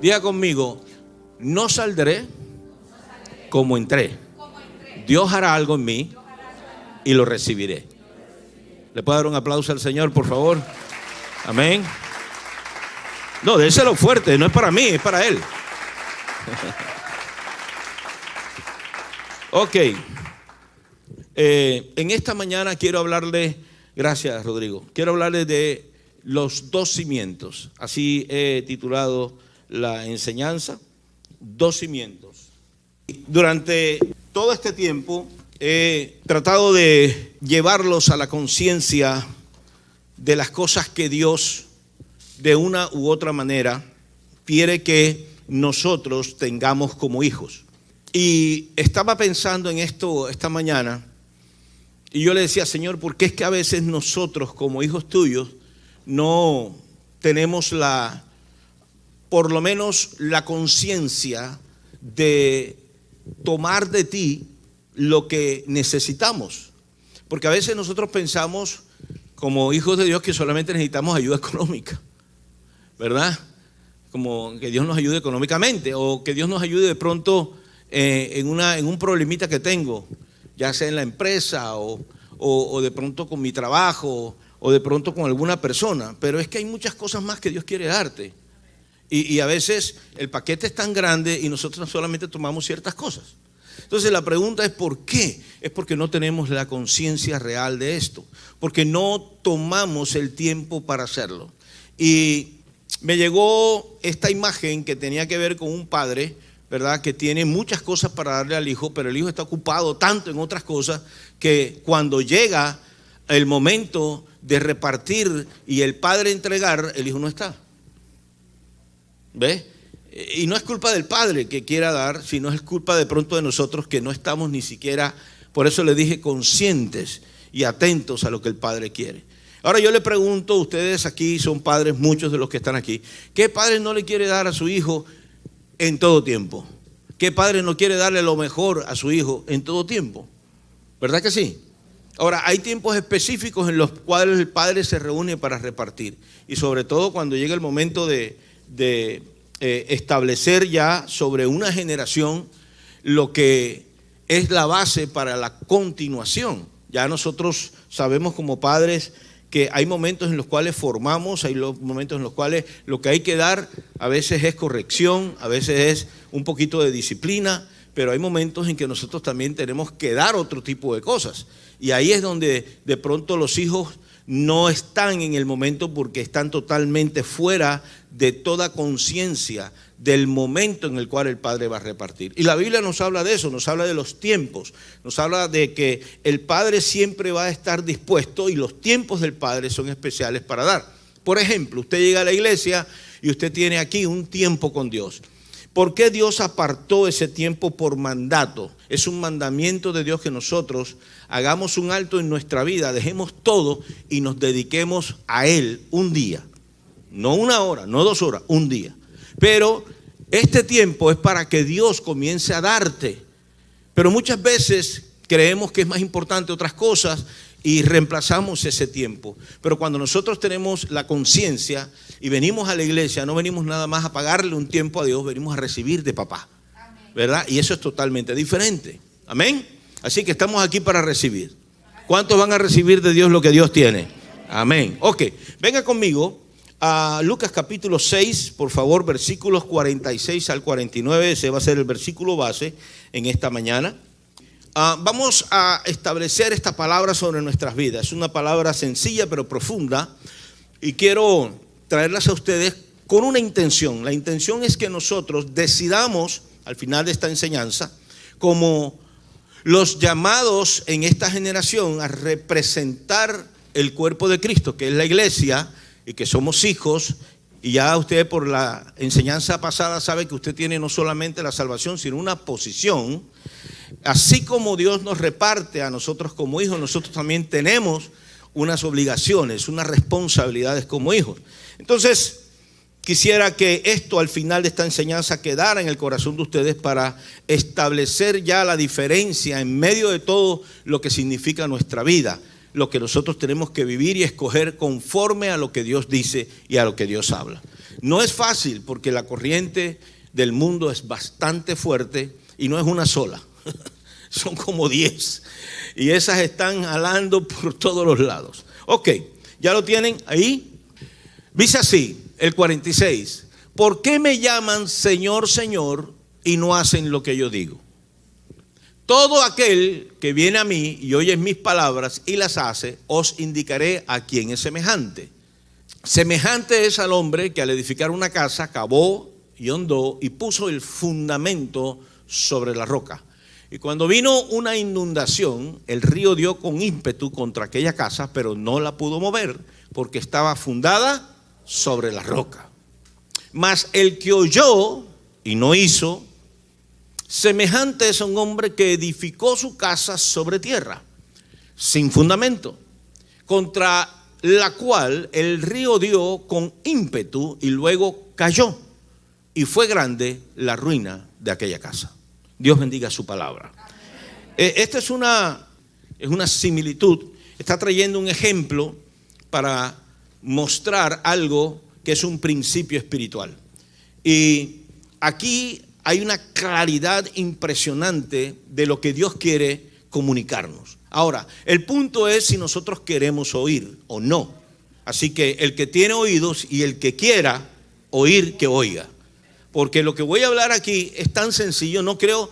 Diga conmigo, no saldré como entré. Dios hará algo en mí y lo recibiré. ¿Le puedo dar un aplauso al Señor, por favor? Amén. No, déselo fuerte, no es para mí, es para Él. Ok. En esta mañana quiero hablarle, gracias Rodrigo, quiero hablarle de los dos cimientos. Así he titulado la enseñanza, dos cimientos. Durante todo este tiempo he tratado de llevarlos a la conciencia de las cosas que Dios, de una u otra manera, quiere que nosotros tengamos como hijos. Y estaba pensando en esto esta mañana, y yo le decía, Señor, ¿por qué es que a veces nosotros como hijos tuyos no tenemos por lo menos la conciencia de tomar de ti lo que necesitamos? Porque a veces nosotros pensamos como hijos de Dios que solamente necesitamos ayuda económica, ¿verdad? Como que Dios nos ayude económicamente, o que Dios nos ayude de pronto en un problemita que tengo, ya sea en la empresa o de pronto con mi trabajo o de pronto con alguna persona. Pero es que hay muchas cosas más que Dios quiere darte. Y a veces el paquete es tan grande y nosotros solamente tomamos ciertas cosas. Entonces la pregunta es ¿por qué? Es porque no tenemos la conciencia real de esto, porque no tomamos el tiempo para hacerlo. Y me llegó esta imagen que tenía que ver con un padre, ¿verdad?, que tiene muchas cosas para darle al hijo, pero el hijo está ocupado tanto en otras cosas que cuando llega el momento de repartir y el padre entregar, el hijo no está. ¿Ve? Y no es culpa del padre que quiera dar, sino es culpa de pronto de nosotros que no estamos ni siquiera, por eso le dije, conscientes y atentos a lo que el padre quiere. Ahora yo le pregunto, ustedes aquí son padres, muchos de los que están aquí, ¿qué padre no le quiere dar a su hijo en todo tiempo? ¿Qué padre no quiere darle lo mejor a su hijo en todo tiempo? ¿Verdad que sí? Ahora, hay tiempos específicos en los cuales el padre se reúne para repartir. Y sobre todo cuando llega el momento de establecer ya sobre una generación lo que es la base para la continuación. Ya nosotros sabemos como padres que hay momentos en los cuales formamos, hay momentos en los cuales lo que hay que dar a veces es corrección, a veces es un poquito de disciplina, pero hay momentos en que nosotros también tenemos que dar otro tipo de cosas. Y ahí es donde de pronto los hijos no están en el momento porque están totalmente fuera de toda conciencia del momento en el cual el padre va a repartir. Y la Biblia nos habla de eso, nos habla de los tiempos, nos habla de que el padre siempre va a estar dispuesto y los tiempos del padre son especiales para dar. Por ejemplo, usted llega a la iglesia y usted tiene aquí un tiempo con Dios. ¿Por qué Dios apartó ese tiempo por mandato? Es un mandamiento de Dios que nosotros hagamos un alto en nuestra vida, dejemos todo y nos dediquemos a Él un día. No una hora, no 2 horas, un día. Pero este tiempo es para que Dios comience a darte. Pero muchas veces creemos que es más importante otras cosas y reemplazamos ese tiempo. Pero cuando nosotros tenemos la conciencia y venimos a la iglesia, no venimos nada más a pagarle un tiempo a Dios, venimos a recibir de papá, ¿verdad? Y eso es totalmente diferente. Amén. Así que estamos aquí para recibir. ¿Cuántos van a recibir de Dios lo que Dios tiene? Amén. Ok, venga conmigo a Lucas capítulo 6, por favor, versículos 46 al 49. Ese va a ser el versículo base en esta mañana. Vamos a establecer esta palabra sobre nuestras vidas. Es una palabra sencilla pero profunda y quiero traerlas a ustedes con una intención. La intención es que nosotros decidamos al final de esta enseñanza, como los llamados en esta generación a representar el cuerpo de Cristo, que es la iglesia, y que somos hijos. Y ya usted por la enseñanza pasada sabe que usted tiene no solamente la salvación, sino una posición. Así como Dios nos reparte a nosotros como hijos, nosotros también tenemos unas obligaciones, unas responsabilidades como hijos. Entonces, quisiera que esto al final de esta enseñanza quedara en el corazón de ustedes para establecer ya la diferencia en medio de todo lo que significa nuestra vida. lo que nosotros tenemos que vivir y escoger conforme a lo que Dios dice y a lo que Dios habla. No es fácil porque la corriente del mundo es bastante fuerte y no es una sola, son como 10 y esas están jalando por todos los lados. Ok, ¿ya lo tienen ahí? Dice así, el 46, ¿por qué me llaman Señor, Señor y no hacen lo que yo digo? Todo aquel que viene a mí y oye mis palabras y las hace, os indicaré a quién es semejante. Semejante es al hombre que al edificar una casa cavó y hondó y puso el fundamento sobre la roca. Y cuando vino una inundación, el río dio con ímpetu contra aquella casa, pero no la pudo mover porque estaba fundada sobre la roca. Mas el que oyó y no hizo, semejante es a un hombre que edificó su casa sobre tierra, sin fundamento, contra la cual el río dio con ímpetu y luego cayó, y fue grande la ruina de aquella casa. Dios bendiga su palabra. Esta es una similitud, está trayendo un ejemplo para mostrar algo que es un principio espiritual. Y aquí hay una claridad impresionante de lo que Dios quiere comunicarnos. Ahora, el punto es si nosotros queremos oír o no. Así que el que tiene oídos y el que quiera oír, que oiga. Porque lo que voy a hablar aquí es tan sencillo, no creo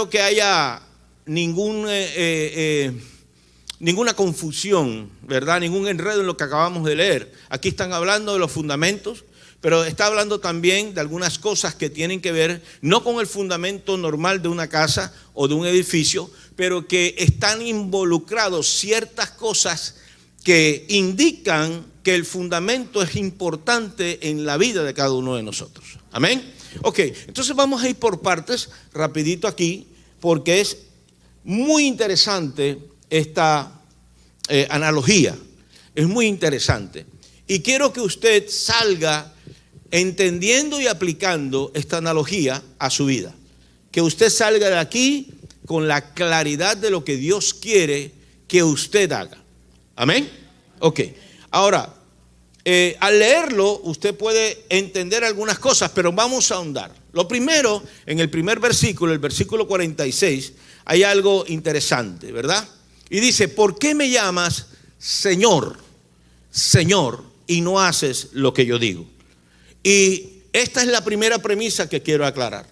que haya ninguna confusión, ¿verdad? Ningún enredo en lo que acabamos de leer. Aquí están hablando de los fundamentos, pero está hablando también de algunas cosas que tienen que ver no con el fundamento normal de una casa o de un edificio, pero que están involucrados ciertas cosas que indican que el fundamento es importante en la vida de cada uno de nosotros. Amén. Ok, entonces vamos a ir por partes rapidito aquí, porque es muy interesante esta analogía. Es muy interesante. Y quiero que usted salga entendiendo y aplicando esta analogía a su vida. Que usted salga de aquí con la claridad de lo que Dios quiere que usted haga. Amén. Ok, ahora, al leerlo usted puede entender algunas cosas, pero vamos a ahondar. Lo primero, en el primer versículo, el versículo 46, hay algo interesante, ¿verdad? Y dice, ¿por qué me llamas Señor, Señor, y no haces lo que yo digo? Y esta es la primera premisa que quiero aclarar.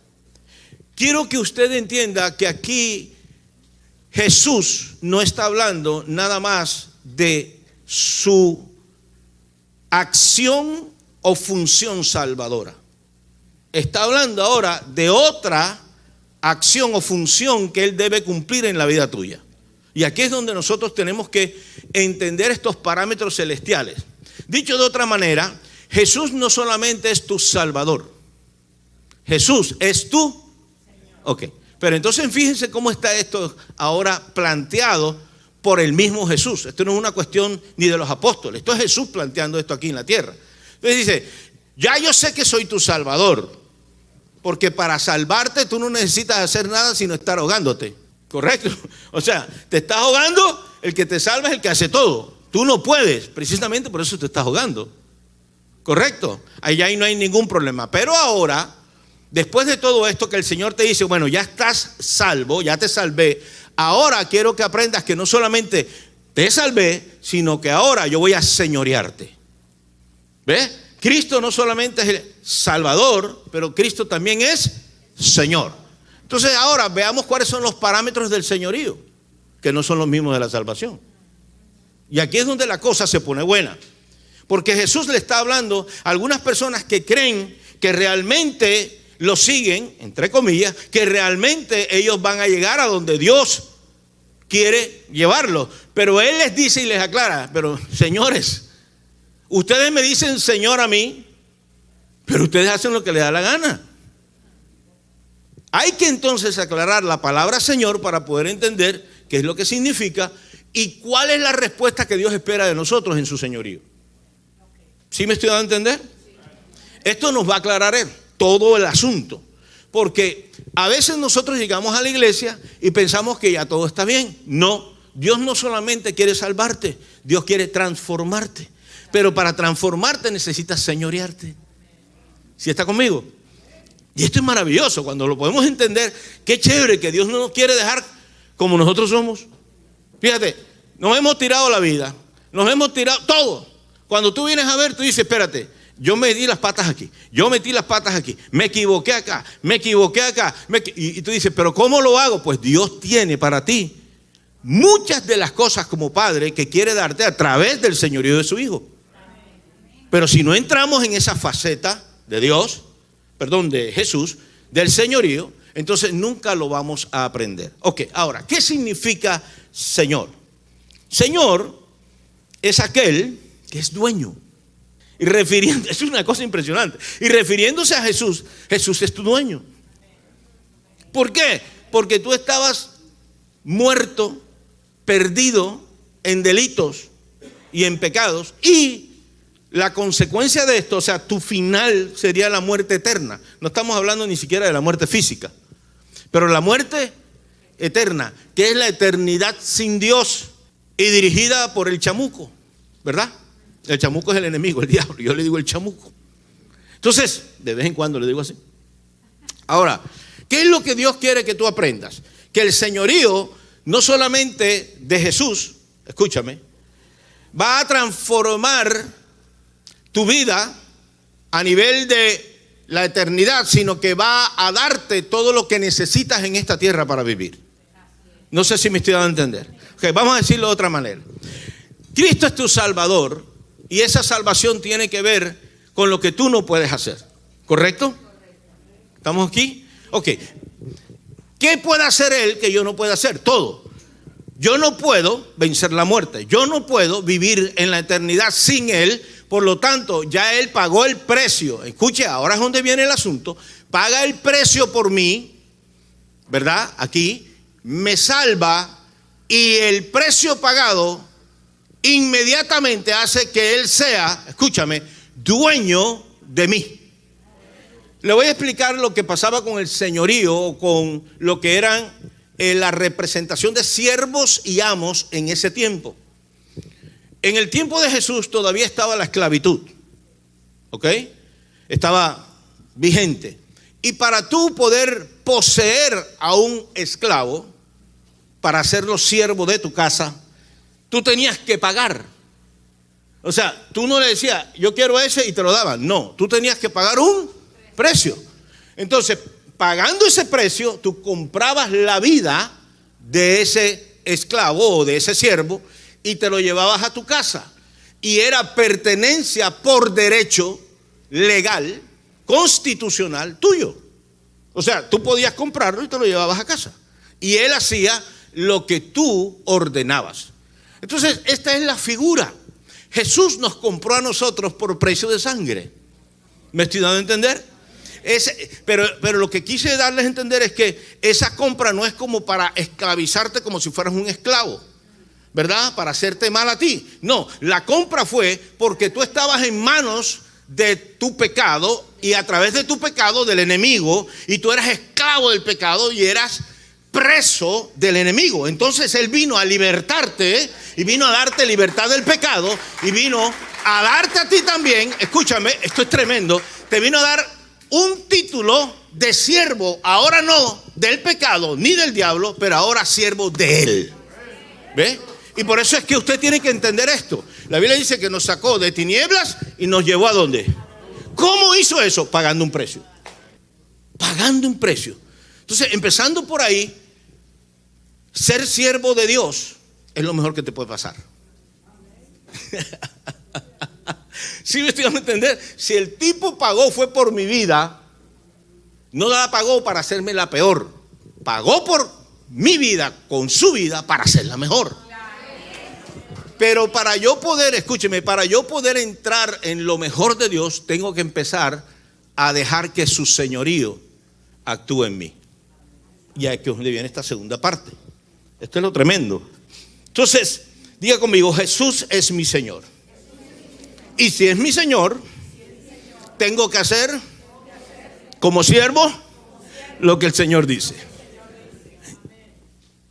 Quiero que usted entienda que aquí Jesús no está hablando nada más de su acción o función salvadora. Está hablando ahora de otra acción o función que Él debe cumplir en la vida tuya. Y aquí es donde nosotros tenemos que entender estos parámetros celestiales. Dicho de otra manera, Jesús no solamente es tu Salvador. Jesús es tu Señor. Ok, pero entonces fíjense cómo está esto ahora planteado por el mismo Jesús. Esto no es una cuestión ni de los apóstoles. Esto es Jesús planteando esto aquí en la tierra. Entonces dice, ya yo sé que soy tu Salvador, porque para salvarte tú no necesitas hacer nada sino estar ahogándote. ¿Correcto? O sea, te estás ahogando, el que te salva es el que hace todo. Tú no puedes, precisamente por eso te estás ahogando. ¿Correcto? Allá ahí no hay ningún problema. Pero ahora, después de todo esto que el Señor te dice, bueno, ya estás salvo, ya te salvé. Ahora quiero que aprendas que no solamente te salvé, sino que ahora yo voy a señorearte. ¿Ves? Cristo no solamente es el Salvador, pero Cristo también es Señor. Entonces ahora veamos cuáles son los parámetros del señorío, que no son los mismos de la salvación. Y aquí es donde la cosa se pone buena. Porque Jesús le está hablando a algunas personas que creen que realmente lo siguen, entre comillas, que realmente ellos van a llegar a donde Dios quiere llevarlos. Pero Él les dice y les aclara, pero señores, ustedes me dicen Señor a mí, pero ustedes hacen lo que les da la gana. Hay que entonces aclarar la palabra Señor para poder entender qué es lo que significa y cuál es la respuesta que Dios espera de nosotros en su señorío. ¿Sí me estoy dando a entender? Esto nos va a aclarar todo el asunto, porque a veces nosotros llegamos a la iglesia y pensamos que ya todo está bien. No, Dios no solamente quiere salvarte, Dios quiere transformarte. Pero para transformarte necesitas señorearte. ¿Sí está conmigo? Y esto es maravilloso cuando lo podemos entender. Qué chévere que Dios no nos quiere dejar como nosotros somos. Fíjate, nos hemos tirado la vida, nos hemos tirado todo. Cuando tú vienes a ver, tú dices, espérate, yo metí las patas aquí, yo metí las patas aquí, me equivoqué acá, y tú dices, pero ¿cómo lo hago? Pues Dios tiene para ti muchas de las cosas como Padre que quiere darte a través del señorío de su Hijo. Pero si no entramos en esa faceta de Dios, de Jesús, del señorío, entonces nunca lo vamos a aprender. Ok, ahora, ¿qué significa Señor? Señor es aquel que es dueño. Y es una cosa impresionante. Y refiriéndose a Jesús, Jesús es tu dueño. ¿Por qué? Porque tú estabas muerto, perdido en delitos y en pecados, y la consecuencia de esto, o sea, tu final sería la muerte eterna. No estamos hablando ni siquiera de la muerte física, pero la muerte eterna, que es la eternidad sin Dios y dirigida por el chamuco, ¿verdad? El chamuco es el enemigo, el diablo. Yo le digo el chamuco. Entonces, de vez en cuando le digo así. Ahora, ¿qué es lo que Dios quiere que tú aprendas? Que el señorío, no solamente de Jesús, escúchame, va a transformar tu vida a nivel de la eternidad, sino que va a darte todo lo que necesitas en esta tierra para vivir. No sé si me estoy dando a entender. Okay, vamos a decirlo de otra manera. Cristo es tu Salvador y esa salvación tiene que ver con lo que tú no puedes hacer. ¿Correcto? ¿Estamos aquí? Ok. ¿Qué puede hacer Él que yo no pueda hacer? Todo. Yo no puedo vencer la muerte. Yo no puedo vivir en la eternidad sin Él. Por lo tanto, ya Él pagó el precio. Escuche, ahora es donde viene el asunto. Paga el precio por mí, ¿verdad? Aquí, me salva y el precio pagado inmediatamente hace que Él sea, escúchame, dueño de mí. Le voy a explicar lo que pasaba con el señorío, con lo que eran la representación de siervos y amos en ese tiempo. En el tiempo de Jesús todavía estaba la esclavitud, ¿ok? Estaba vigente. Y para tú poder poseer a un esclavo, para hacerlo siervo de tu casa, tú tenías que pagar. O sea, tú no le decías, yo quiero ese y te lo daban. No, tú tenías que pagar un precio. Entonces, pagando ese precio, tú comprabas la vida de ese esclavo o de ese siervo y te lo llevabas a tu casa. Y era pertenencia por derecho legal, constitucional tuyo. O sea, tú podías comprarlo y te lo llevabas a casa. Y él hacía lo que tú ordenabas. Entonces, esta es la figura. Jesús nos compró a nosotros por precio de sangre. ¿Me estoy dando a entender? Pero lo que quise darles a entender es que esa compra no es como para esclavizarte como si fueras un esclavo, ¿verdad? Para hacerte mal a ti. No, la compra fue porque tú estabas en manos de tu pecado y a través de tu pecado del enemigo, y tú eras esclavo del pecado y eras preso del enemigo. Entonces Él vino a libertarte y vino a darte libertad del pecado y vino a darte a ti también, escúchame, esto es tremendo, te vino a dar un título de siervo, ahora no del pecado ni del diablo, pero ahora siervo de Él. ¿Ve? Y por eso es que usted tiene que entender esto. La Biblia dice que nos sacó de tinieblas y nos llevó a ¿dónde? ¿Cómo hizo eso? Pagando un precio. Pagando un precio. Entonces, empezando por ahí, ser siervo de Dios es lo mejor que te puede pasar. ¿Sí me estoy dando a entender? Si el tipo pagó fue por mi vida, no la pagó para hacerme la peor. Pagó por mi vida, con su vida, para hacerla mejor. Pero para yo poder, escúcheme, para yo poder entrar en lo mejor de Dios, tengo que empezar a dejar que su señorío actúe en mí. Y aquí es donde viene esta segunda parte. Esto es lo tremendo. Entonces, diga conmigo, Jesús es mi Señor. Y si es mi Señor, tengo que hacer como siervo lo que el Señor dice.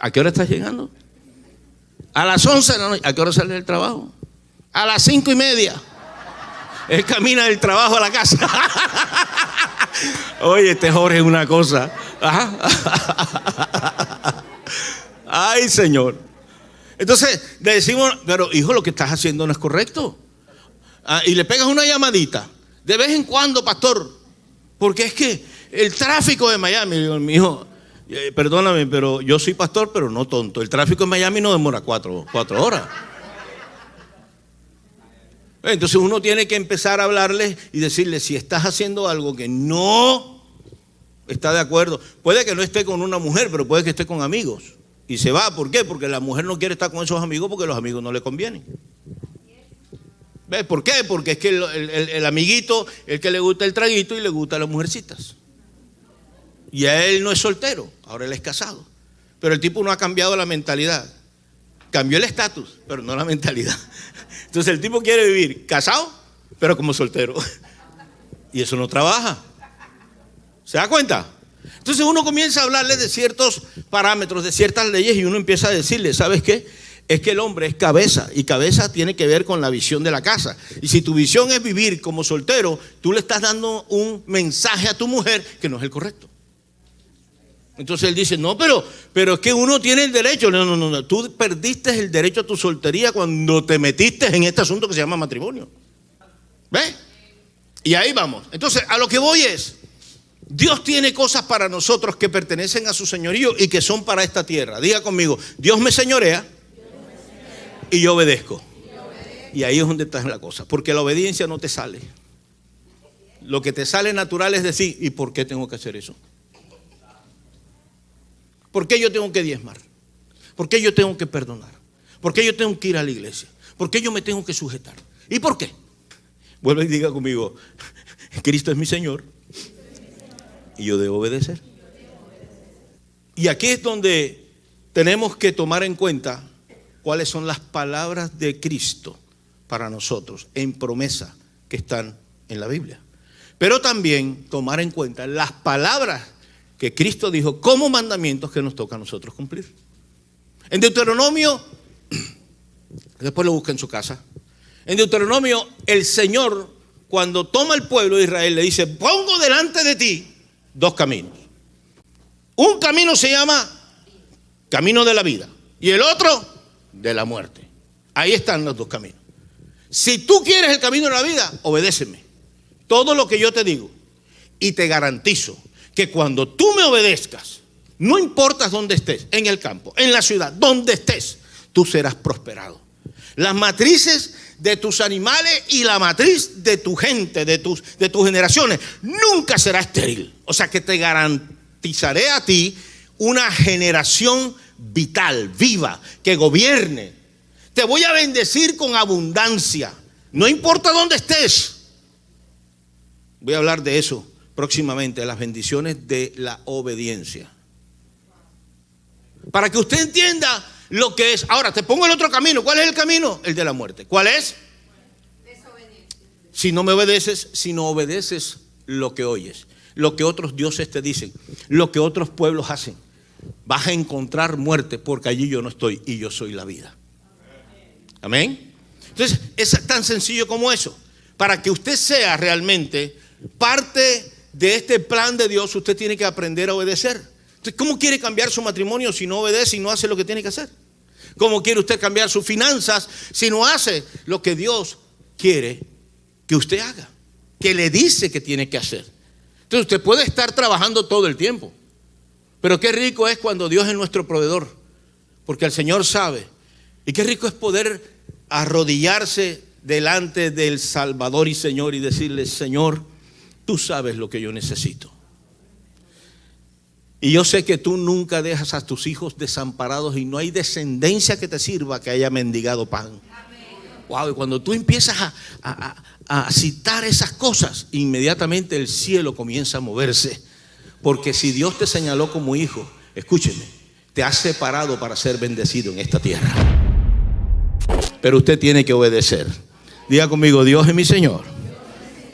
¿A qué hora estás llegando? A las 11 de la noche. ¿A qué hora sale del trabajo? A las 5:30. Él camina del trabajo a la casa. Oye, este Jorge es una cosa. Ajá. Ay, Señor. Entonces le decimos, pero hijo, lo que estás haciendo no es correcto. Y le pegas una llamadita. De vez en cuando, pastor. Porque es que el tráfico de Miami, mi hijo, perdóname, pero yo soy pastor, pero no tonto. El tráfico en Miami no demora 4 horas. Entonces uno tiene que empezar a hablarle y decirle, si estás haciendo algo que no está de acuerdo, puede que no esté con una mujer, pero puede que esté con amigos. Y se va, ¿por qué? Porque la mujer no quiere estar con esos amigos porque los amigos no le convienen. ¿Ves? ¿Por qué? Porque es que el amiguito, el que le gusta el traguito y le gustan las mujercitas. Y a él no es soltero, ahora él es casado. Pero el tipo no ha cambiado la mentalidad. Cambió el estatus, pero no la mentalidad. Entonces el tipo quiere vivir casado, pero como soltero. Y eso no trabaja. ¿Se da cuenta? Entonces uno comienza a hablarle de ciertos parámetros, de ciertas leyes, y uno empieza a decirle, ¿sabes qué? Es que el hombre es cabeza, y cabeza tiene que ver con la visión de la casa. Y si tu visión es vivir como soltero, tú le estás dando un mensaje a tu mujer que no es el correcto. Entonces él dice, no, pero es que uno tiene el derecho. No, tú perdiste el derecho a tu soltería cuando te metiste en este asunto que se llama matrimonio. ¿Ves? Y ahí vamos. Entonces, a lo que voy es, Dios tiene cosas para nosotros que pertenecen a su señorío y que son para esta tierra. Diga conmigo, Dios me señorea y yo obedezco. Y ahí es donde está la cosa, porque la obediencia no te sale. Lo que te sale natural es decir, ¿y por qué tengo que hacer eso? ¿Por qué yo tengo que diezmar? ¿Por qué yo tengo que perdonar? ¿Por qué yo tengo que ir a la iglesia? ¿Por qué yo me tengo que sujetar? ¿Y por qué? Vuelve y diga conmigo, Cristo es mi Señor y yo debo obedecer. Y aquí es donde tenemos que tomar en cuenta cuáles son las palabras de Cristo para nosotros en promesa que están en la Biblia. Pero también tomar en cuenta las palabras que Cristo dijo como mandamientos que nos toca a nosotros cumplir. En Deuteronomio, después lo busca en su casa, en Deuteronomio el Señor, cuando toma el pueblo de Israel, le dice, pongo delante de ti 2 caminos. Un camino se llama camino de la vida y el otro de la muerte. Ahí están los 2 caminos. Si tú quieres el camino de la vida, obedéceme todo lo que yo te digo, y te garantizo que cuando tú me obedezcas, no importa dónde estés, en el campo, en la ciudad, donde estés, tú serás prosperado. Las matrices de tus animales y la matriz de tu gente, de tus generaciones, nunca será estéril. O sea que te garantizaré a ti una generación vital, viva, que gobierne. Te voy a bendecir con abundancia, no importa dónde estés. Voy a hablar de eso próximamente, las bendiciones de la obediencia. Para que usted entienda lo que es. Ahora, te pongo el otro camino. ¿Cuál es el camino? El de la muerte. ¿Cuál es? Desobediencia. Si no me obedeces, si no obedeces lo que oyes, lo que otros dioses te dicen, lo que otros pueblos hacen, vas a encontrar muerte, porque allí yo no estoy y yo soy la vida. Amén. Entonces, es tan sencillo como eso. Para que usted sea realmente parte de este plan de Dios, usted tiene que aprender a obedecer. Entonces, ¿cómo quiere cambiar su matrimonio si no obedece y no hace lo que tiene que hacer? ¿Cómo quiere usted cambiar sus finanzas si no hace lo que Dios quiere que usted haga, que le dice que tiene que hacer? Entonces usted puede estar trabajando todo el tiempo, pero qué rico es cuando Dios es nuestro proveedor, porque el Señor sabe. Y qué rico es poder arrodillarse delante del Salvador y Señor y decirle, Señor, tú sabes lo que yo necesito. Y yo sé que tú nunca dejas a tus hijos desamparados y no hay descendencia que te sirva que haya mendigado pan. Wow, y cuando tú empiezas a citar esas cosas, inmediatamente el cielo comienza a moverse. Porque si Dios te señaló como hijo, escúcheme, te ha separado para ser bendecido en esta tierra. Pero usted tiene que obedecer. Diga conmigo, Dios es mi Señor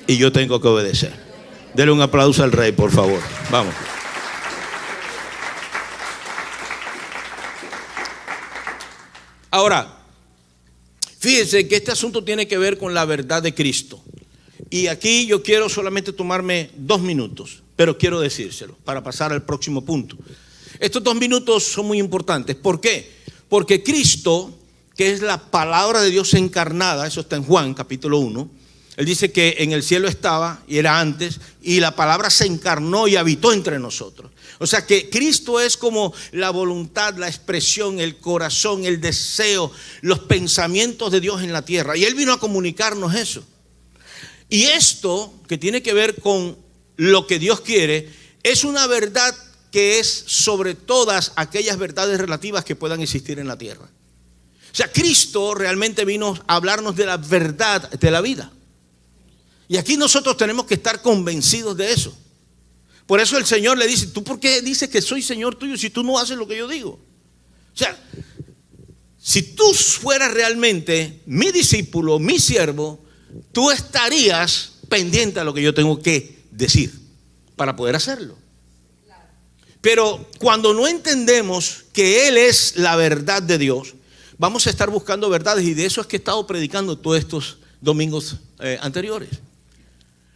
y yo tengo que obedecer. Dele un aplauso al Rey, por favor. Vamos. Ahora, fíjense que este asunto tiene que ver con la verdad de Cristo. Y aquí yo quiero solamente tomarme 2 minutos, pero quiero decírselo para pasar al próximo punto. Estos 2 minutos son muy importantes. ¿Por qué? Porque Cristo, que es la palabra de Dios encarnada, eso está en Juan capítulo 1, él dice que en el cielo estaba y era antes, y la palabra se encarnó y habitó entre nosotros. O sea que Cristo es como la voluntad, la expresión, el corazón, el deseo, los pensamientos de Dios en la tierra. Y Él vino a comunicarnos eso. Y esto, que tiene que ver con lo que Dios quiere, es una verdad que es sobre todas aquellas verdades relativas que puedan existir en la tierra. O sea, Cristo realmente vino a hablarnos de la verdad de la vida. Y aquí nosotros tenemos que estar convencidos de eso. Por eso el Señor le dice: ¿tú por qué dices que soy Señor tuyo si tú no haces lo que yo digo? O sea, si tú fueras realmente mi discípulo, mi siervo, tú estarías pendiente a lo que yo tengo que decir para poder hacerlo. Pero cuando no entendemos que Él es la verdad de Dios, vamos a estar buscando verdades, y de eso es que he estado predicando todos estos domingos anteriores.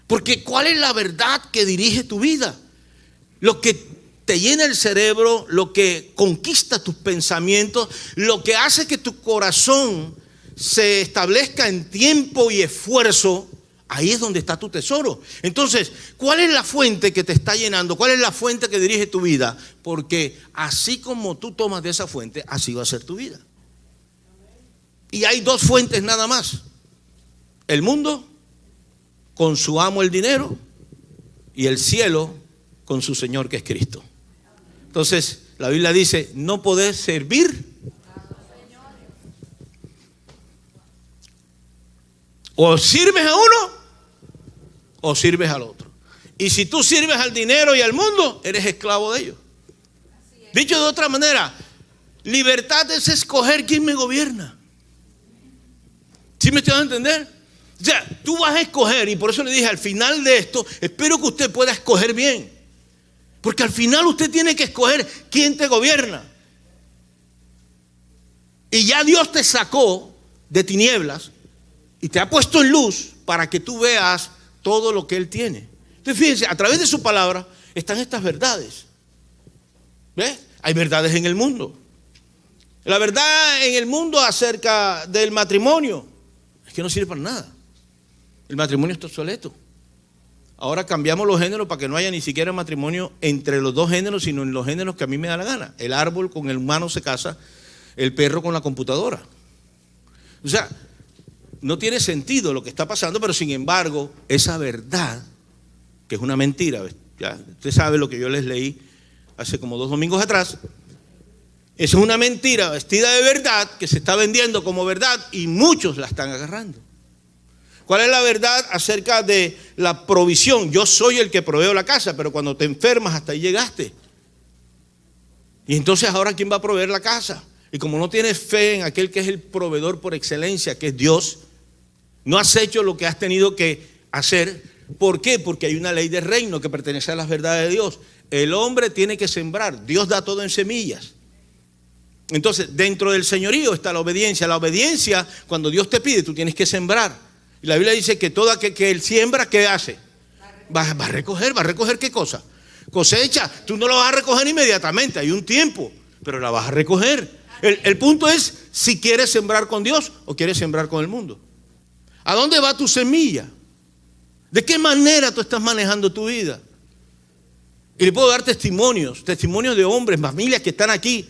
Porque ¿cuál es la verdad que dirige tu vida? Lo que te llena el cerebro, lo que conquista tus pensamientos, lo que hace que tu corazón se establezca en tiempo y esfuerzo, ahí es donde está tu tesoro. Entonces, ¿cuál es la fuente que te está llenando? ¿Cuál es la fuente que dirige tu vida? Porque así como tú tomas de esa fuente, así va a ser tu vida. Y hay 2 fuentes nada más: el mundo con su amo el dinero, y el cielo con su Señor, que es Cristo. Entonces la Biblia dice: no podés servir o sirves a uno o sirves al otro. Y si tú sirves al dinero y al mundo, eres esclavo de ellos. Dicho de otra manera, libertad es escoger quién me gobierna. ¿Sí me estoy dando a entender? O sea, tú vas a escoger, y por eso le dije al final de esto, espero que usted pueda escoger bien. Porque al final usted tiene que escoger quién te gobierna. Y ya Dios te sacó de tinieblas y te ha puesto en luz para que tú veas todo lo que Él tiene. Entonces fíjense, a través de su palabra están estas verdades. ¿Ves? Hay verdades en el mundo. La verdad en el mundo acerca del matrimonio es que no sirve para nada. El matrimonio está obsoleto. Ahora cambiamos los géneros para que no haya ni siquiera matrimonio entre los 2 géneros, sino en los géneros que a mí me da la gana. El árbol con el humano se casa, el perro con la computadora. O sea, no tiene sentido lo que está pasando, pero sin embargo, esa verdad, que es una mentira, ya, usted sabe lo que yo les leí hace como 2 domingos atrás, es una mentira vestida de verdad que se está vendiendo como verdad y muchos la están agarrando. ¿Cuál es la verdad acerca de la provisión? Yo soy el que proveo la casa, pero cuando te enfermas hasta ahí llegaste. Y entonces ahora ¿quién va a proveer la casa? Y como no tienes fe en aquel que es el proveedor por excelencia, que es Dios, no has hecho lo que has tenido que hacer. ¿Por qué? Porque hay una ley de reino que pertenece a las verdades de Dios. El hombre tiene que sembrar, Dios da todo en semillas. Entonces, dentro del señorío está la obediencia. La obediencia, cuando Dios te pide, tú tienes que sembrar. Y la Biblia dice que todo aquel que Él siembra, ¿qué hace? Va a recoger. ¿Va a recoger qué cosa? Cosecha. Tú no la vas a recoger inmediatamente, hay un tiempo, pero la vas a recoger. El punto es si quieres sembrar con Dios o quieres sembrar con el mundo. ¿A dónde va tu semilla? ¿De qué manera tú estás manejando tu vida? Y le puedo dar testimonios de hombres, familias que están aquí.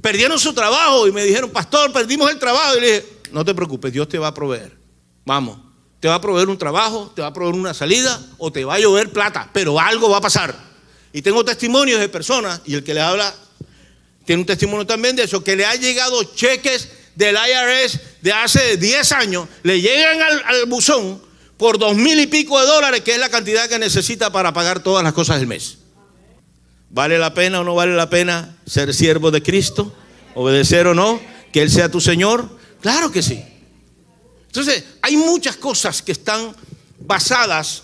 Perdieron su trabajo y me dijeron: pastor, perdimos el trabajo. Y le dije: no te preocupes, Dios te va a proveer. Vamos, te va a proveer un trabajo, te va a proveer una salida o te va a llover plata, pero algo va a pasar. Y tengo testimonios de personas, y el que le habla tiene un testimonio también de eso, que le ha llegado cheques del IRS de hace 10 años, le llegan al buzón por $2,000 y pico, que es la cantidad que necesita para pagar todas las cosas del mes. ¿Vale la pena o no vale la pena ser siervo de Cristo? ¿Obedecer o no? ¿Que Él sea tu Señor? Claro que sí. Entonces, hay muchas cosas que están basadas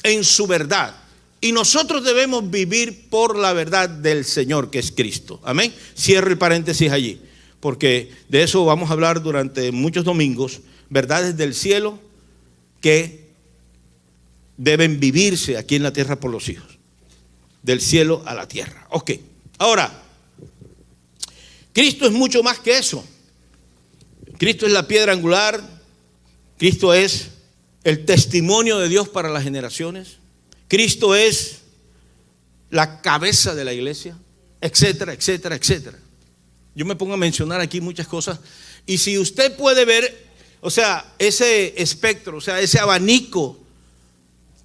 en su verdad. Y nosotros debemos vivir por la verdad del Señor, que es Cristo. Amén. Cierro el paréntesis allí. porque de eso vamos a hablar durante muchos domingos, verdades del cielo que deben vivirse aquí en la tierra por los hijos, del cielo a la tierra. Ok, ahora, Cristo es mucho más que eso. Cristo es la piedra angular, Cristo es el testimonio de Dios para las generaciones, Cristo es la cabeza de la iglesia, etcétera, etcétera, etcétera. Yo me pongo a mencionar aquí muchas cosas, y si usted puede ver, o sea, ese espectro, o sea, ese abanico,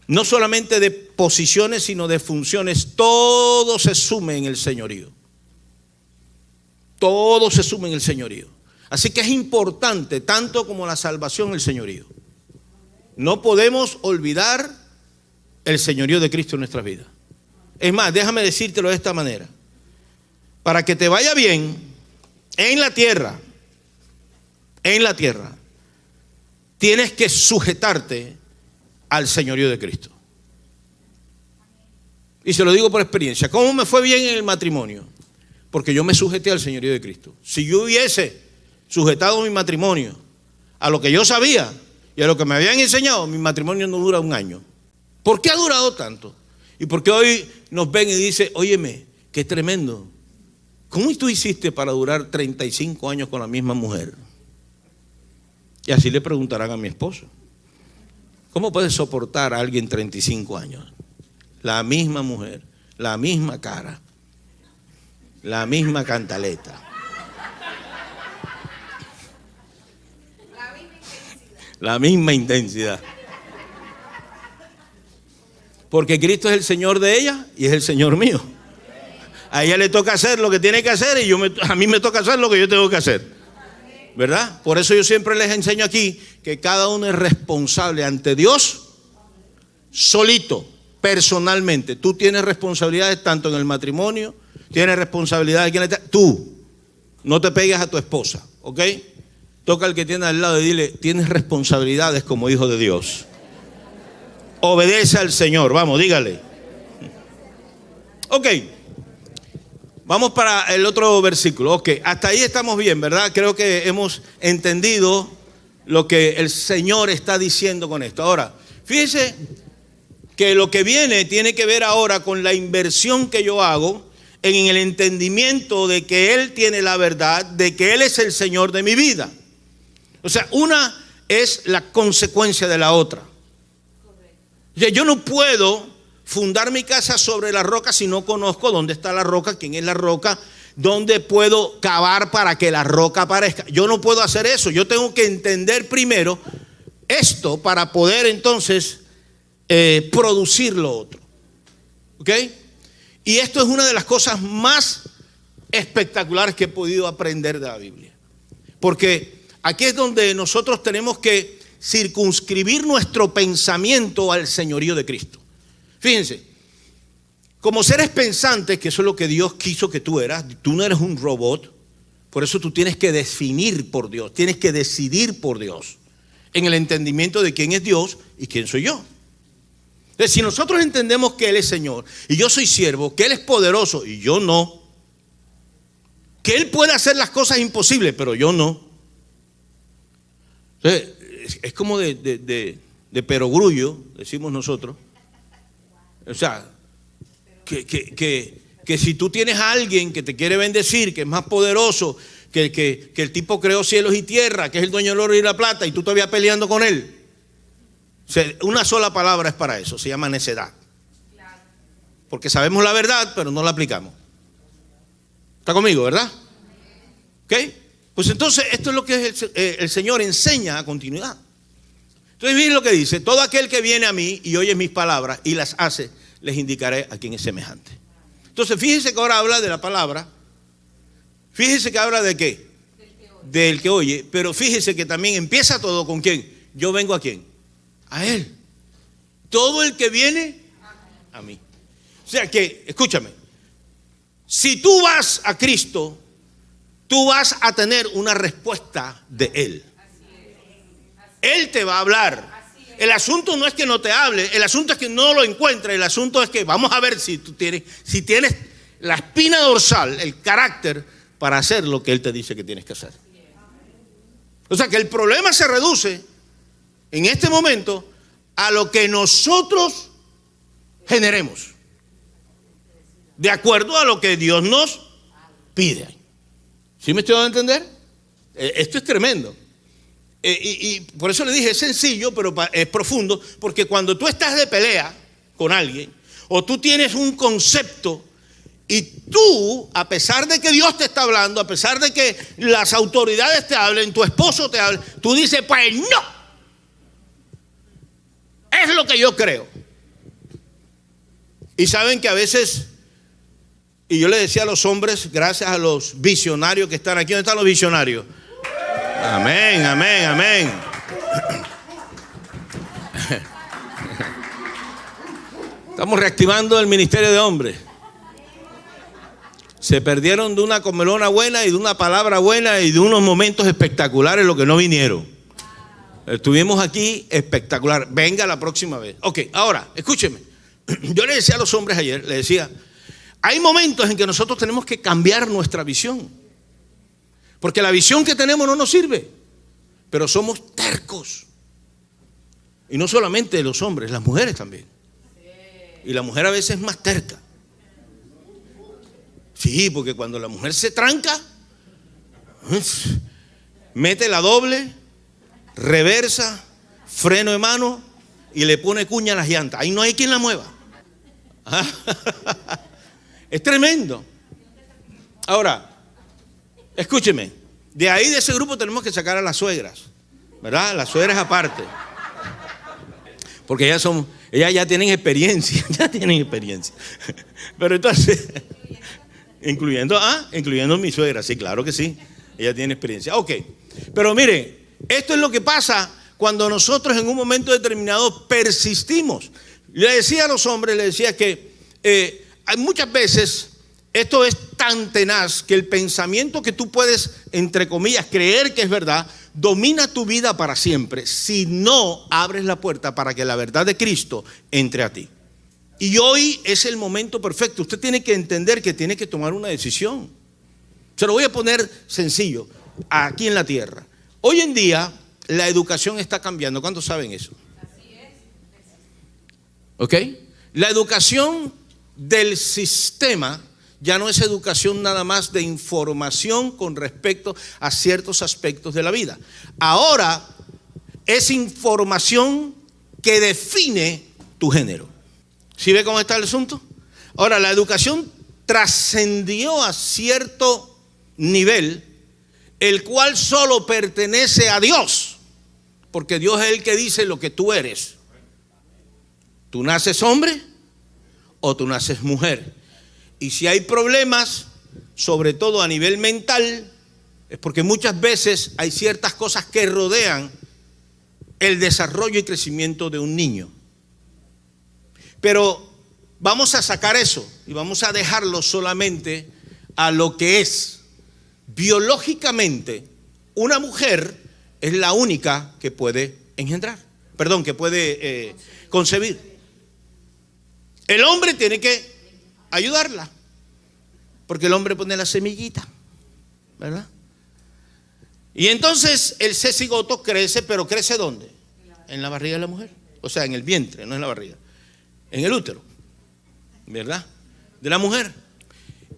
no solamente de posiciones, sino de funciones, todo se sume en el señorío. Todo se sume en el señorío. Así que es importante, tanto como la salvación, el señorío. No podemos olvidar el señorío de Cristo en nuestras vidas. Es más, déjame decírtelo de esta manera. Para que te vaya bien en la tierra, tienes que sujetarte al señorío de Cristo. Y se lo digo por experiencia. ¿Cómo me fue bien en el matrimonio? Porque yo me sujeté al señorío de Cristo. Si yo hubiese sujetado mi matrimonio a lo que yo sabía y a lo que me habían enseñado, mi matrimonio no dura un año. ¿Por qué ha durado tanto? Y porque hoy nos ven y dicen, óyeme, qué tremendo. ¿Cómo tú hiciste para durar 35 años con la misma mujer? Y así le preguntarán a mi esposo. ¿Cómo puedes soportar a alguien 35 años? La misma mujer, la misma cara, la misma cantaleta. La misma intensidad. Porque Cristo es el Señor de ella y es el Señor mío. A ella le toca hacer lo que tiene que hacer y a mí me toca hacer lo que yo tengo que hacer. ¿Verdad? Por eso yo siempre les enseño aquí que cada uno es responsable ante Dios solito, personalmente. Tú tienes responsabilidades tanto en el matrimonio, tienes responsabilidades aquí en la... Tú, no te pegues a tu esposa, ¿ok? Toca al que tiene al lado y dile, tienes responsabilidades como hijo de Dios. Obedece al Señor, vamos, dígale. Ok, vamos para el otro versículo. Ok, hasta ahí estamos bien, ¿verdad? Creo que hemos entendido lo que el Señor está diciendo con esto. Ahora, fíjese que lo que viene tiene que ver ahora con la inversión que yo hago en el entendimiento de que Él tiene la verdad, de que Él es el Señor de mi vida. O sea, una es la consecuencia de la otra. O sea, yo no puedo fundar mi casa sobre la roca si no conozco dónde está la roca, quién es la roca, dónde puedo cavar para que la roca aparezca. Yo no puedo hacer eso. Yo tengo que entender primero esto para poder entonces producir lo otro. ¿Ok? Y esto es una de las cosas más espectaculares que he podido aprender de la Biblia. Porque aquí es donde nosotros tenemos que circunscribir nuestro pensamiento al señorío de Cristo. Fíjense, como seres pensantes, que eso es lo que Dios quiso que tú eras, tú no eres un robot, por eso tú tienes que definir por Dios, tienes que decidir por Dios, en el entendimiento de quién es Dios y quién soy yo. Entonces, si nosotros entendemos que Él es Señor y yo soy siervo, que Él es poderoso y yo no, que Él puede hacer las cosas imposibles, pero yo no. Entonces, es como de perogrullo, decimos nosotros. O sea, que si tú tienes a alguien que te quiere bendecir, que es más poderoso, que el tipo creó cielos y tierra, que es el dueño del oro y la plata, y tú todavía peleando con él. O sea, una sola palabra es para eso, se llama necedad. Porque sabemos la verdad, pero no la aplicamos. ¿Está conmigo, verdad? ¿Ok? Pues entonces esto es lo que el Señor enseña a continuidad. Entonces miren lo que dice: todo aquel que viene a mí y oye mis palabras y las hace, les indicaré a quién es semejante. Entonces fíjense que ahora habla de la palabra. Fíjense que habla de qué, del que oye. Pero fíjense que también empieza todo con quién. Yo vengo a quién, a Él. Todo el que viene a mí. O sea que, escúchame, si tú vas a Cristo, tú vas a tener una respuesta de Él. Él te va a hablar. El asunto no es que no te hable, el asunto es que no lo encuentres. El asunto es que vamos a ver si tienes la espina dorsal, el carácter para hacer lo que Él te dice que tienes que hacer. O sea que el problema se reduce en este momento a lo que nosotros generemos, de acuerdo a lo que Dios nos pide. ¿Sí me estoy dando a entender? Esto es tremendo. Y por eso le dije, es sencillo, pero es profundo, porque cuando tú estás de pelea con alguien, o tú tienes un concepto, y tú, a pesar de que Dios te está hablando, a pesar de que las autoridades te hablen, tu esposo te hable, tú dices, pues no, es lo que yo creo. Y saben que a veces, y yo le decía a los hombres, gracias a los visionarios que están aquí. ¿Dónde están los visionarios? Amén, amén, amén. Estamos reactivando el ministerio de hombres. Se perdieron de una comelona buena y de una palabra buena y de unos momentos espectaculares los que no vinieron. Estuvimos aquí espectacular. Venga la próxima vez. Ok, ahora, escúcheme. Yo le decía a los hombres ayer, le decía, hay momentos en que nosotros tenemos que cambiar nuestra visión. Porque la visión que tenemos no nos sirve. Pero somos tercos. Y no solamente los hombres, las mujeres también. Y la mujer a veces es más terca. Sí, porque cuando la mujer se tranca, mete la doble, reversa, freno de mano y le pone cuña a las llantas. Ahí no hay quien la mueva. Es tremendo. Ahora, escúcheme, de ahí de ese grupo tenemos que sacar a las suegras, ¿verdad? Las suegras aparte. Porque ellas ya tienen experiencia, Pero entonces, incluyendo mi suegra, sí, claro que sí, ella tiene experiencia. Ok, pero miren, esto es lo que pasa cuando nosotros en un momento determinado persistimos. Le decía a los hombres, le decía que hay muchas veces esto es tan tenaz que el pensamiento que tú puedes, entre comillas, creer que es verdad, domina tu vida para siempre si no abres la puerta para que la verdad de Cristo entre a ti. Y hoy es el momento perfecto. Usted tiene que entender que tiene que tomar una decisión. Se lo voy a poner sencillo, aquí en la tierra. Hoy en día la educación está cambiando. ¿Cuántos saben eso? Así es. ¿Ok? La educación del sistema ya no es educación nada más de información con respecto a ciertos aspectos de la vida. Ahora es información que define tu género. ¿Sí ve cómo está el asunto? Ahora, la educación trascendió a cierto nivel, el cual solo pertenece a Dios, porque Dios es el que dice lo que tú eres. ¿Tú naces hombre o tú naces mujer? Y si hay problemas, sobre todo a nivel mental, es porque muchas veces hay ciertas cosas que rodean el desarrollo y crecimiento de un niño. Pero vamos a sacar eso y vamos a dejarlo solamente a lo que es. Biológicamente, una mujer es la única que puede engendrar, que puede concebir. El hombre tiene que ayudarla, porque el hombre pone la semillita, ¿verdad? Y entonces el cecigoto crece, pero ¿crece dónde? En la barriga de la mujer, o sea, en el vientre, no en la barriga, en el útero, ¿verdad? De la mujer.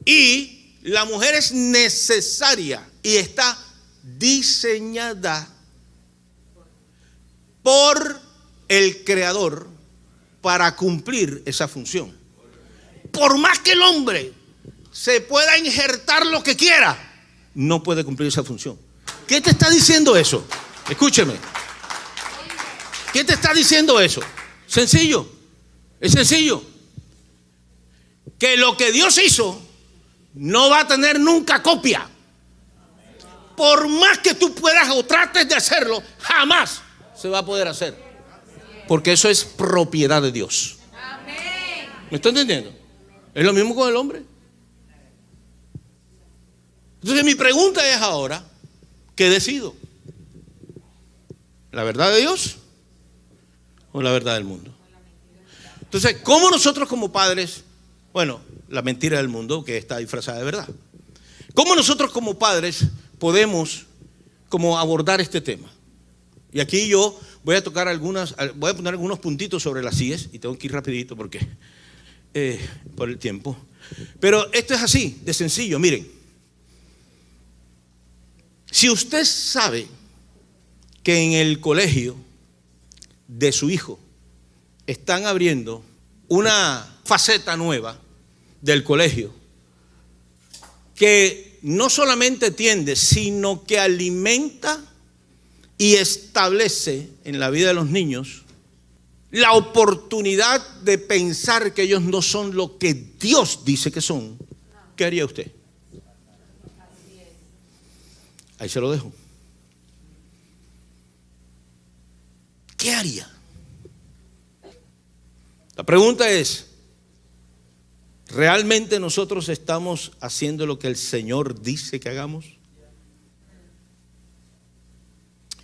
Y la mujer es necesaria y está diseñada por el Creador para cumplir esa función. Por más que el hombre se pueda injertar lo que quiera, no puede cumplir esa función. ¿Qué te está diciendo eso? Escúcheme. ¿Qué te está diciendo eso? Sencillo. Es sencillo. Que lo que Dios hizo no va a tener nunca copia. Por más que tú puedas o trates de hacerlo, jamás se va a poder hacer. Porque eso es propiedad de Dios. ¿Me está entendiendo? Es lo mismo con el hombre. Entonces mi pregunta es ahora, ¿qué decido? ¿La verdad de Dios o la verdad del mundo? Entonces, ¿cómo nosotros como padres, la mentira del mundo que está disfrazada de verdad, ¿Cómo nosotros como padres podemos como abordar este tema? Y aquí yo voy a poner algunos puntitos sobre las IES y tengo que ir rapidito porque por el tiempo. Pero esto es así, de sencillo. Miren, si usted sabe que en el colegio de su hijo están abriendo una faceta nueva del colegio que no solamente atiende, sino que alimenta y establece en la vida de los niños la oportunidad de pensar que ellos no son lo que Dios dice que son, ¿qué haría usted? Ahí se lo dejo. ¿Qué haría? La pregunta es, ¿realmente nosotros estamos haciendo lo que el Señor dice que hagamos?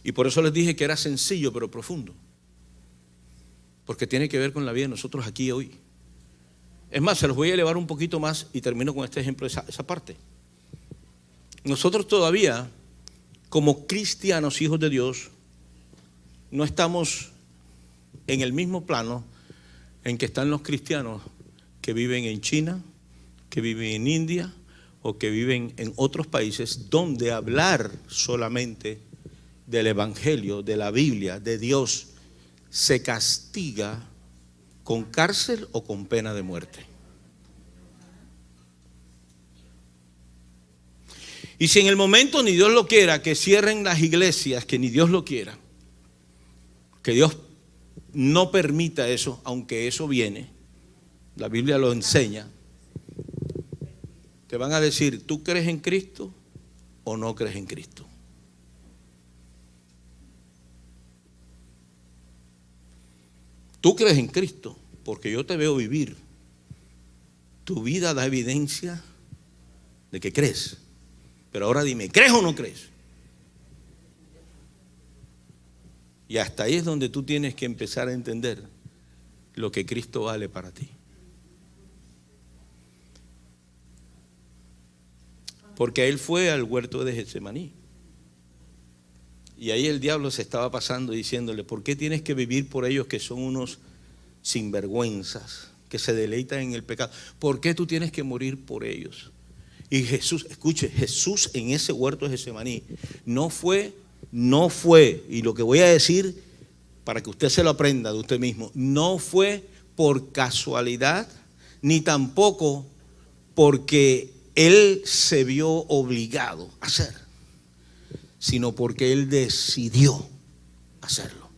Y por eso les dije que era sencillo pero profundo, porque tiene que ver con la vida de nosotros aquí hoy. Es más, se los voy a elevar un poquito más y termino con este ejemplo, esa parte. Nosotros todavía, como cristianos, hijos de Dios, no estamos en el mismo plano en que están los cristianos que viven en China, que viven en India o que viven en otros países donde hablar solamente del Evangelio, de la Biblia, de Dios, se castiga con cárcel o con pena de muerte. Y si en el momento ni Dios lo quiera, que cierren las iglesias, que ni Dios lo quiera, que Dios no permita eso, aunque eso viene, la Biblia lo enseña, te van a decir, ¿tú crees en Cristo o no crees en Cristo? Tú crees en Cristo porque yo te veo vivir. Tu vida da evidencia de que crees. Pero ahora dime, ¿crees o no crees? Y hasta ahí es donde tú tienes que empezar a entender lo que Cristo vale para ti. Porque Él fue al huerto de Getsemaní. Y ahí el diablo se estaba pasando diciéndole, ¿por qué tienes que vivir por ellos que son unos sinvergüenzas, que se deleitan en el pecado? ¿Por qué tú tienes que morir por ellos? Y Jesús, escuche, Jesús en ese huerto de Getsemaní no fue, y lo que voy a decir para que usted se lo aprenda de usted mismo, no fue por casualidad, ni tampoco porque Él se vio obligado a hacer, sino porque Él decidió hacerlo.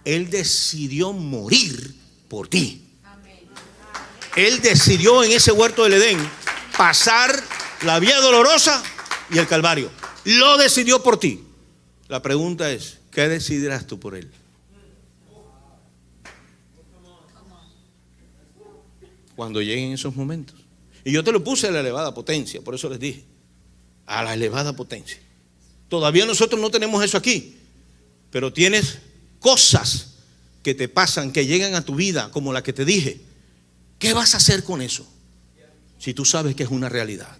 Él decidió morir por ti. Él decidió en ese huerto del Edén pasar la vía dolorosa y el Calvario. Lo decidió por ti. La pregunta es, ¿qué decidirás tú por Él? Cuando lleguen esos momentos. Y yo te lo puse a la elevada potencia, por eso les dije, a la elevada potencia. Todavía nosotros no tenemos eso aquí, pero tienes cosas que te pasan, que llegan a tu vida, como la que te dije. ¿Qué vas a hacer con eso? Si tú sabes que es una realidad.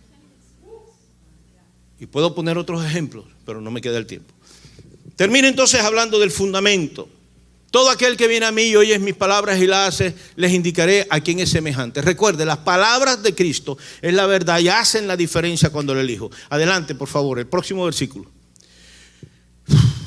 Y puedo poner otros ejemplos, pero no me queda el tiempo. Termino entonces hablando del fundamento. Todo aquel que viene a mí y oye mis palabras y las hace, les indicaré a quién es semejante. Recuerde, las palabras de Cristo es la verdad y hacen la diferencia cuando lo elijo. Adelante, por favor, el próximo versículo.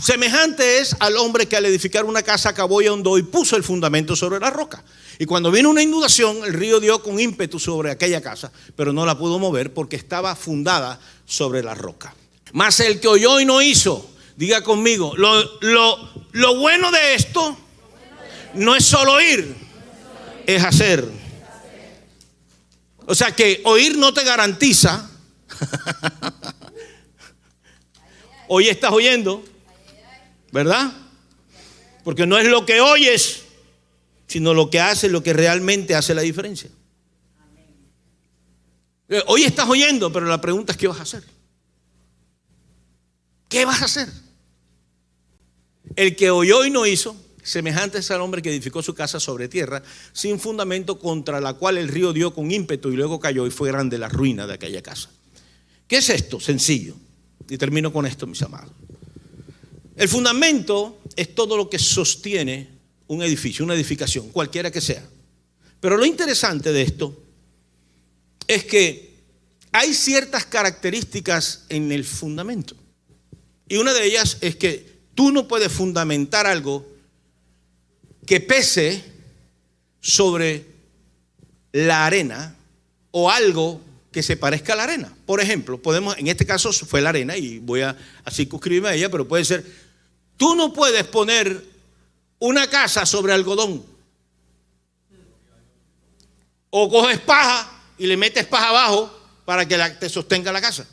Semejante es al hombre que al edificar una casa cavó y ahondó y puso el fundamento sobre la roca. Y cuando vino una inundación, el río dio con ímpetu sobre aquella casa, pero no la pudo mover porque estaba fundada sobre la roca. Mas el que oyó y no hizo, diga conmigo, lo bueno de esto no es solo oír, es hacer. O sea que oír no te garantiza. Hoy estás oyendo, ¿verdad? Porque no es lo que oyes, sino lo que haces, lo que realmente hace la diferencia. Hoy estás oyendo, pero la pregunta es ¿qué vas a hacer? ¿Qué vas a hacer? El que oyó y no hizo, semejante es al hombre que edificó su casa sobre tierra, sin fundamento, contra la cual el río dio con ímpetu y luego cayó y fue grande la ruina de aquella casa. ¿Qué es esto? Sencillo. Y termino con esto, mis amados. El fundamento es todo lo que sostiene un edificio, una edificación, cualquiera que sea. Pero lo interesante de esto es que hay ciertas características en el fundamento. Y una de ellas es que tú no puedes fundamentar algo que pese sobre la arena o algo que se parezca a la arena. Por ejemplo, en este caso fue la arena y voy a circunscribirme a ella, pero puede ser, tú no puedes poner una casa sobre algodón. O coges paja y le metes paja abajo para que te sostenga la casa.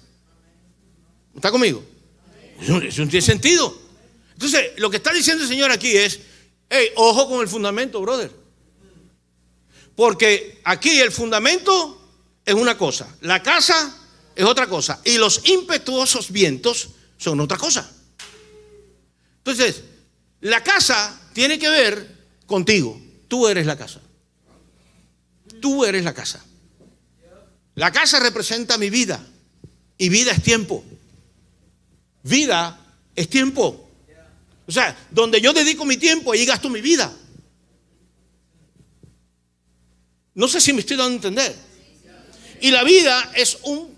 ¿Está conmigo? Eso no tiene sentido. Entonces, lo que está diciendo el Señor aquí es, hey, ojo con el fundamento, brother. Porque aquí el fundamento es una cosa, la casa es otra cosa y los impetuosos vientos son otra cosa. Entonces, la casa tiene que ver contigo. Tú eres la casa. Tú eres la casa. La casa representa mi vida y vida es tiempo. Vida es tiempo. O sea, donde yo dedico mi tiempo, ahí gasto mi vida. No sé si me estoy dando a entender. Y la vida es un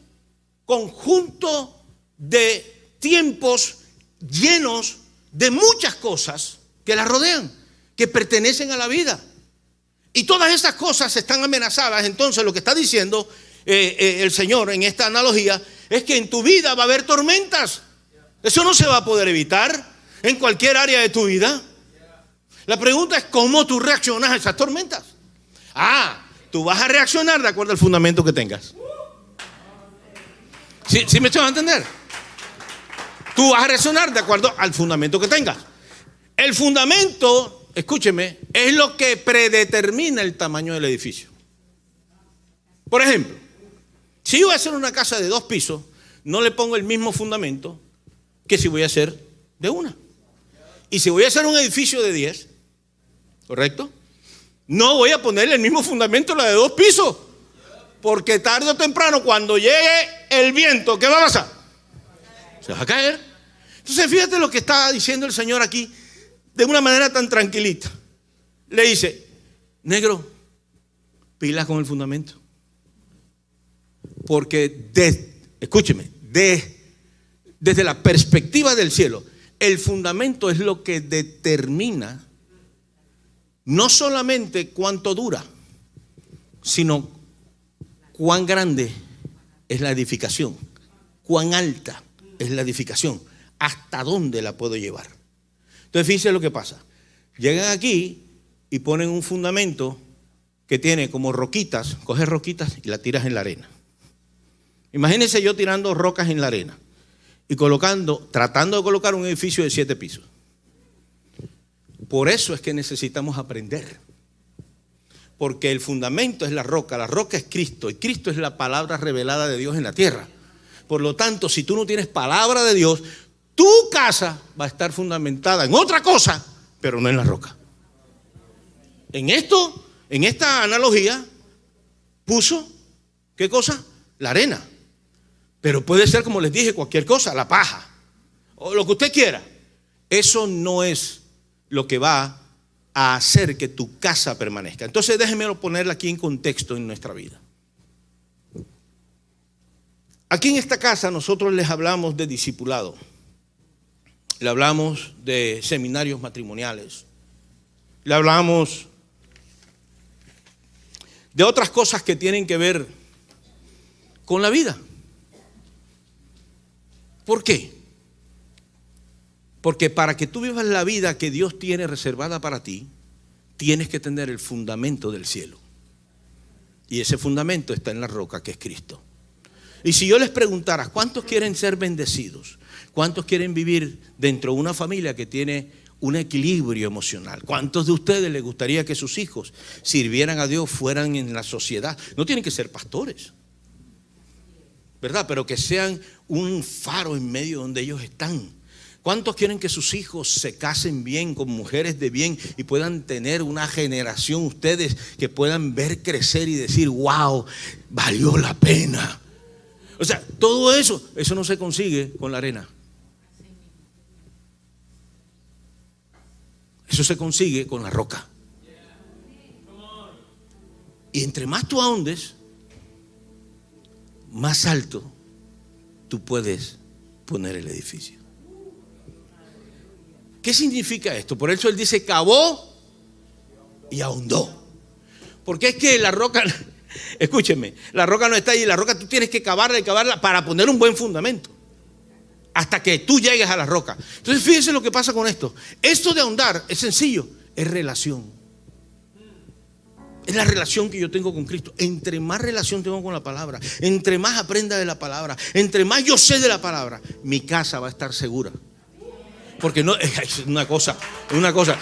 conjunto de tiempos llenos de muchas cosas que la rodean, que pertenecen a la vida. Y todas esas cosas están amenazadas. Entonces lo que está diciendo el Señor en esta analogía es que en tu vida va a haber tormentas. Eso no se va a poder evitar en cualquier área de tu vida. La pregunta es cómo tú reaccionas a esas tormentas. Tú vas a reaccionar de acuerdo al fundamento que tengas. ¿Sí me estoy a entender? Tú vas a reaccionar de acuerdo al fundamento que tengas. El fundamento, escúcheme, es lo que predetermina el tamaño del edificio. Por ejemplo, si yo voy a hacer una casa de 2 pisos, no le pongo el mismo fundamento que si voy a hacer de una. Y si voy a hacer un edificio de 10, ¿correcto? No voy a ponerle el mismo fundamento a la de 2 pisos. Porque tarde o temprano, cuando llegue el viento, ¿qué va a pasar? Se va a caer. Entonces, fíjate lo que está diciendo el Señor aquí de una manera tan tranquilita. Le dice, negro, pilas con el fundamento. Porque, escúcheme, desde la perspectiva del cielo, el fundamento es lo que determina no solamente cuánto dura, sino cuán grande es la edificación, cuán alta es la edificación, hasta dónde la puedo llevar. Entonces fíjense lo que pasa. Llegan aquí y ponen un fundamento que tiene como roquitas, coges roquitas y la tiras en la arena. Imagínense yo tirando rocas en la arena y tratando de colocar un edificio de 7 pisos. Por eso es que necesitamos aprender. Porque el fundamento es la roca es Cristo y Cristo es la palabra revelada de Dios en la tierra. Por lo tanto, si tú no tienes palabra de Dios, tu casa va a estar fundamentada en otra cosa, pero no en la roca. En esta analogía, puso, ¿qué cosa? La arena. Pero puede ser, como les dije, cualquier cosa, la paja, o lo que usted quiera. Eso no es lo que va a hacer que tu casa permanezca. Entonces déjenme ponerla aquí en contexto en nuestra vida. Aquí en esta casa nosotros les hablamos de discipulado, le hablamos de seminarios matrimoniales, le hablamos de otras cosas que tienen que ver con la vida. ¿Por qué? Porque para que tú vivas la vida que Dios tiene reservada para ti, tienes que tener el fundamento del cielo. Y ese fundamento está en la roca que es Cristo. Y si yo les preguntara, ¿cuántos quieren ser bendecidos? ¿Cuántos quieren vivir dentro de una familia que tiene un equilibrio emocional? ¿Cuántos de ustedes les gustaría que sus hijos sirvieran a Dios, fueran en la sociedad? No tienen que ser pastores, ¿verdad? Pero que sean un faro en medio donde ellos están. ¿Cuántos quieren que sus hijos se casen bien con mujeres de bien y puedan tener una generación ustedes que puedan ver crecer y decir, wow, valió la pena? O sea, todo eso no se consigue con la arena. Eso se consigue con la roca. Y entre más tú ahondes, más alto tú puedes poner el edificio. ¿Qué significa esto? Por eso él dice cavó y ahondó. Porque es que la roca, escúcheme, la roca no está ahí, la roca tú tienes que cavarla y cavarla para poner un buen fundamento. Hasta que tú llegues a la roca. Entonces fíjense lo que pasa con esto. Esto de ahondar es sencillo, es relación. Es la relación que yo tengo con Cristo. Entre más relación tengo con la palabra, entre más aprenda de la palabra, entre más yo sé de la palabra, mi casa va a estar segura. Porque no, es una cosa.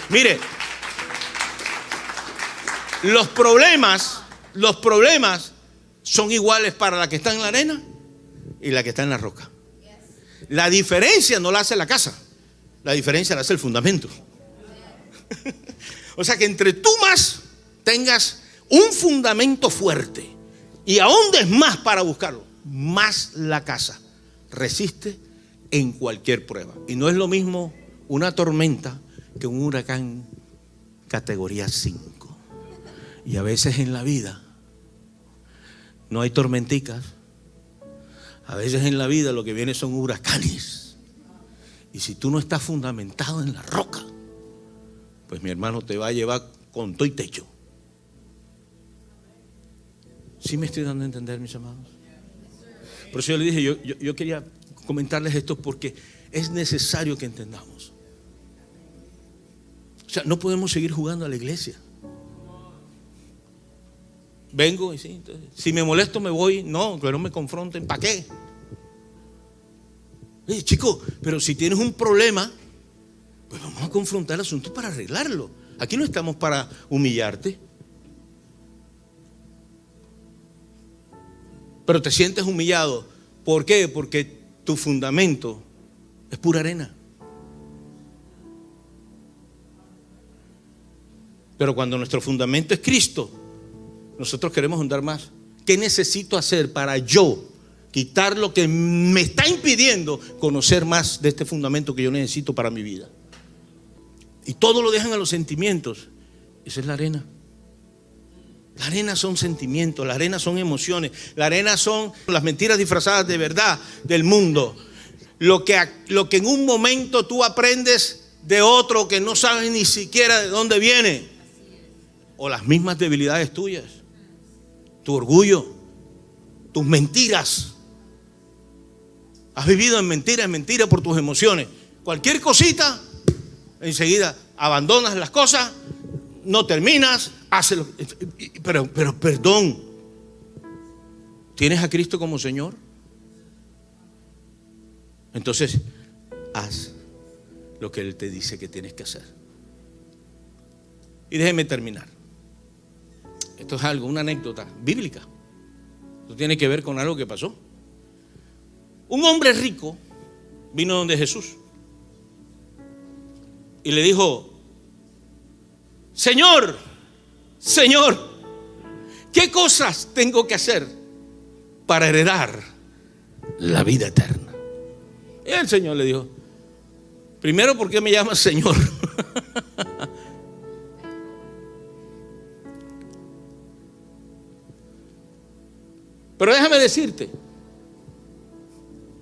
Mire, los problemas son iguales para la que está en la arena y la que está en la roca. La diferencia no la hace la casa, la diferencia la hace el fundamento. O sea que entre tú más tengas un fundamento fuerte y ahondes más para buscarlo, más la casa resiste en cualquier prueba. Y no es lo mismo una tormenta que un huracán categoría 5. Y a veces en la vida no hay tormenticas. A veces en la vida lo que viene son huracanes. Y si tú no estás fundamentado en la roca, pues mi hermano te va a llevar con todo y techo. ¿Sí me estoy dando a entender, mis amados? Por eso yo le dije, yo quería comentarles esto porque es necesario que entendamos. O sea, no podemos seguir jugando a la iglesia. Vengo y sí, entonces, si me molesto me voy. No, que no me confronten. ¿Para qué? Oye, chico, pero si tienes un problema, pues vamos a confrontar el asunto para arreglarlo. Aquí no estamos para humillarte. Pero te sientes humillado. ¿Por qué? Porque tu fundamento es pura arena. Pero cuando nuestro fundamento es Cristo, nosotros queremos ahondar más. ¿Qué necesito hacer para yo quitar lo que me está impidiendo conocer más de este fundamento que yo necesito para mi vida? Y todo lo dejan a los sentimientos. Esa es la arena. La arena son sentimientos, la arena son emociones, la arena son las mentiras disfrazadas de verdad del mundo. Lo que en un momento tú aprendes de otro que no sabes ni siquiera de dónde viene. O las mismas debilidades tuyas, tu orgullo, tus mentiras. Has vivido en mentira por tus emociones. Cualquier cosita, enseguida abandonas las cosas, no terminas, haces lo, pero perdón, ¿tienes a Cristo como Señor? Entonces, haz lo que Él te dice que tienes que hacer. Y déjeme terminar. Esto es una anécdota bíblica. Esto tiene que ver con algo que pasó. Un hombre rico vino donde Jesús y le dijo: Señor, ¿qué cosas tengo que hacer para heredar la vida eterna? Y el Señor le dijo: primero, ¿por qué me llamas Señor? Pero déjame decirte,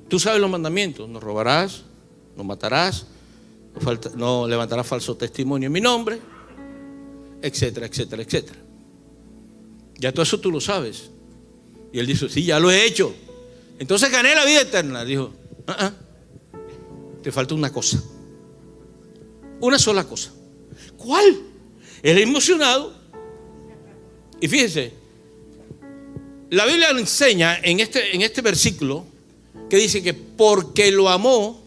tú sabes los mandamientos: no robarás, no matarás, no levantarás falso testimonio en mi nombre, etcétera, etcétera, etcétera. Ya todo eso tú lo sabes. Y él dijo: sí, ya lo he hecho. Entonces gané la vida eterna. Dijo: te falta una cosa, una sola cosa. ¿Cuál? Él emocionado. Y fíjense, la Biblia nos enseña en este versículo que dice que porque lo amó,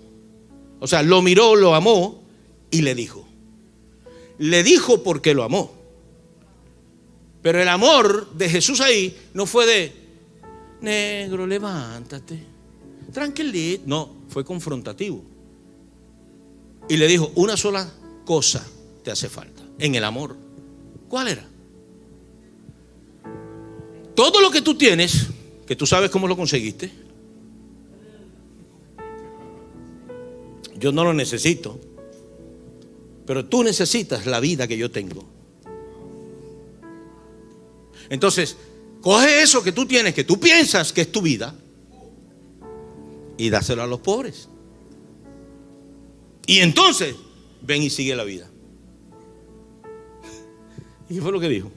o sea, lo miró, lo amó y le dijo. Le dijo porque lo amó. Pero el amor de Jesús ahí no fue de: negro, levántate, tranquilito. No, fue confrontativo. Y le dijo: una sola cosa te hace falta en el amor. ¿Cuál era? Todo lo que tú tienes, que tú sabes cómo lo conseguiste, Yo no lo necesito, pero tú necesitas la vida que yo tengo. Entonces, coge eso que tú tienes, que tú piensas que es tu vida, y dáselo a los pobres. Y entonces, ven y sigue la vida. ¿Y qué fue lo que dijo?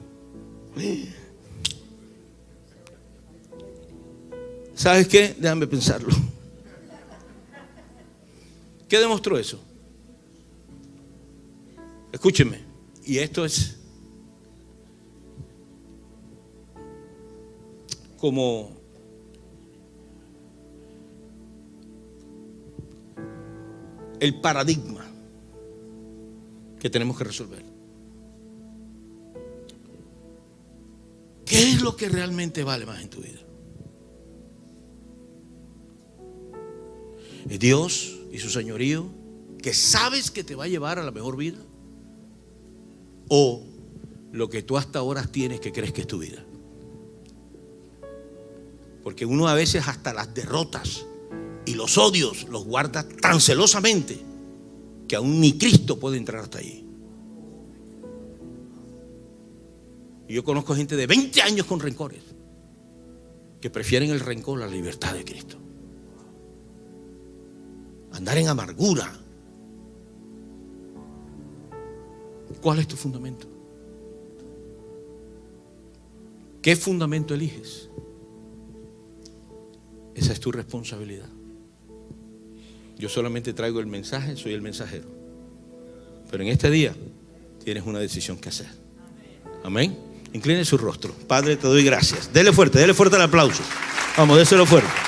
¿Sabes qué? Déjame pensarlo. ¿Qué demostró eso? Escúcheme, y esto es como el paradigma que tenemos que resolver. ¿Qué es lo que realmente vale más en tu vida? ¿Es Dios y su señorío, que sabes que te va a llevar a la mejor vida? ¿O lo que tú hasta ahora tienes que crees que es tu vida? Porque uno a veces hasta las derrotas y los odios los guarda tan celosamente que aún ni Cristo puede entrar hasta allí. Y yo conozco gente de 20 años con rencores que prefieren el rencor a la libertad de Cristo. Andar en amargura. ¿Cuál es tu fundamento? ¿Qué fundamento eliges? Esa es tu responsabilidad. Yo solamente traigo el mensaje, soy el mensajero. Pero en este día tienes una decisión que hacer. Amén. Incline su rostro. Padre, te doy gracias. Dele fuerte el aplauso. Vamos, déselo fuerte.